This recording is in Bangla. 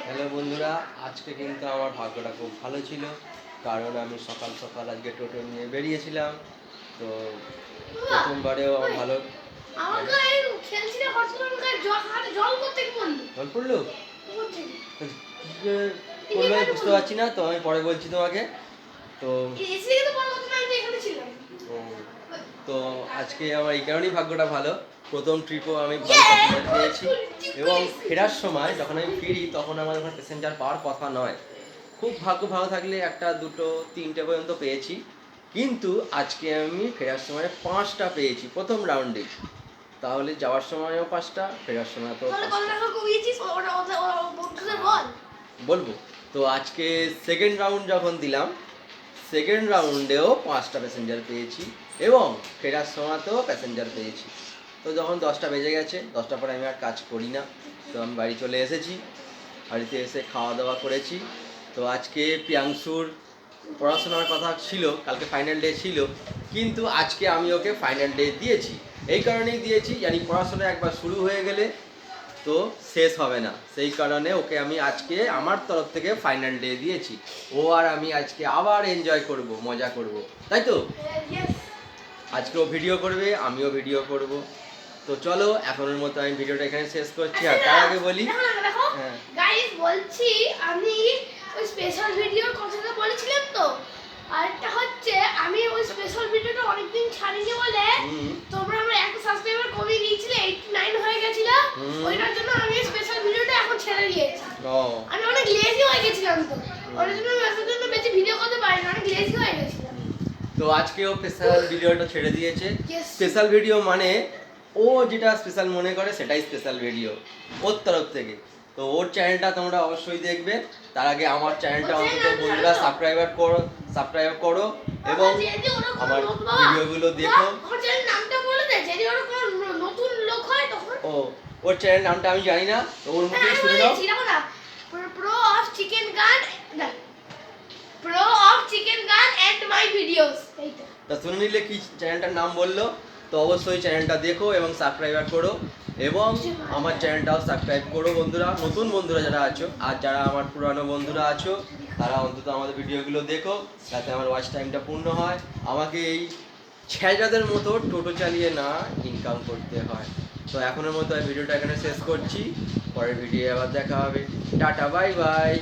হ্যালো বন্ধুরা, আজকে কিন্তু আমার ভাগ্যটা খুব ভালো ছিল, কারণ আমি সকাল সকাল আজকে টোটো নিয়ে বেরিয়েছিলাম। তো প্রথমবারেও আমার ভালো জল পড়লো, কী করলো আমি বুঝতে পারছি না, তো আমি পরে বলছি তোমাকে। তো তো আজকে আমার এই কারণেই ভাগ্যটা ভালো, প্রথম ট্রিপও আমি ভালো প্যাসেঞ্জার পেয়েছি, এবং ফেরার সময় যখন আমি ফিরি তখন আমার ওখানে প্যাসেঞ্জার পাওয়ার কথা নয়। খুব ভাগ্য ভালো থাকলে একটা দুটো তিনটে পর্যন্ত পেয়েছি, কিন্তু আজকে আমি ফেরার সময় 5টা পেয়েছি প্রথম রাউন্ডে। তাহলে যাওয়ার সময়ও 5টা, ফেরার সময় তো বলবো। তো আজকে সেকেন্ড রাউন্ড যখন দিলাম, সেকেন্ড রাউন্ডেও 5টা প্যাসেঞ্জার পেয়েছি, এবং ফেরার সময়তেও প্যাসেঞ্জার পেয়েছি। তো যখন 10টা বেজে গেছে, 10টার পরে আমি আর কাজ করি না, তো আমি বাড়ি চলে এসেছি। বাড়িতে এসে খাওয়া দাওয়া করেছি। তো আজকে প্রিয়াংশুর পড়াশোনার কথা ছিল, কালকে ফাইনাল ডে ছিল, কিন্তু আজকে আমি ওকে ফাইনাল ডে দিয়েছি। এই কারণেই দিয়েছি, জানি পড়াশোনা একবার শুরু হয়ে গেলে তো শেষ হবে না, সেই কারণে ওকে আমি আজকে আমার তরফ থেকে ফাইনাল ডে দিয়েছি। ও আর আমি আজকে আবার এনজয় করব, মজা করব, তাই তো? আজকে ও ভিডিও করবে, আমিও ভিডিও করব। তো চলো, এখনের মতো আমি ভিডিওটা এখানে শেষ করছি। আর তার আগে বলি, হ্যাঁ গাইস, বলছি আমি ওই স্পেশাল ভিডিওর কথাটা বলেছিলাম তো, আরেকটা হচ্ছে আমি ওই স্পেশাল ভিডিওটা অনেকদিন ছাড়িনি বলে তোমরা আমার একটা সাবস্ক্রাইবার কমিয়ে দিয়েছিলে, 89 হয়ে গেছিল। ওইটার জন্য আমি স্পেশাল ভিডিওটা এখন ছেড়ে দিয়েছি। আমি অনেক লেজি হয়ে গেছিলাম, তো ওর জন্য মেসেজের জন্য বেশি ভিডিও করতে পারি না, অনেক লেজি হয়ে গেছিলাম। তো আজকেও স্পেশাল ভিডিওটা ছেড়ে দিয়েছে। স্পেশাল ভিডিও মানে ও যেটা স্পেশাল মনে করে সেটাই স্পেশাল ভিডিও ওর তরফ থেকে। তো ওর চ্যানেলটা তোমরা অবশ্যই দেখবে, তার আগে আমার চ্যানেলটা অন্তত বন্ধুরা সাবস্ক্রাইব করো এবং আমার ভিডিওগুলো দেখো। ও, ওর চ্যানেল নামটা আমি জানি না, তো ওর মুখেই শুনে নাও। প্রো অফ চিকেন গান এন্ড মাই ভিডিওস, এইটা। তা শুনে নিলে কি চ্যানেলটার নাম বললো, তো অবশ্যই চ্যানেলটা দেখো এবং সাবস্ক্রাইব করো, এবং আমার চ্যানেলটাও সাবস্ক্রাইব করো বন্ধুরা, নতুন বন্ধুরা যারা আছো, আর যারা আমার পুরানো বন্ধুরা আছো তারা অন্তত আমাদের ভিডিওগুলো দেখো, যাতে আমার ওয়াচ টাইমটা পূর্ণ হয়, আমাকে এই ছেঁচাদের মতো টোটো চালিয়ে না ইনকাম করতে হয়। তো এখনের মতো এই ভিডিওটা এখানে শেষ করছি, পরের ভিডিও আবার দেখা হবে। Tata, bye bye.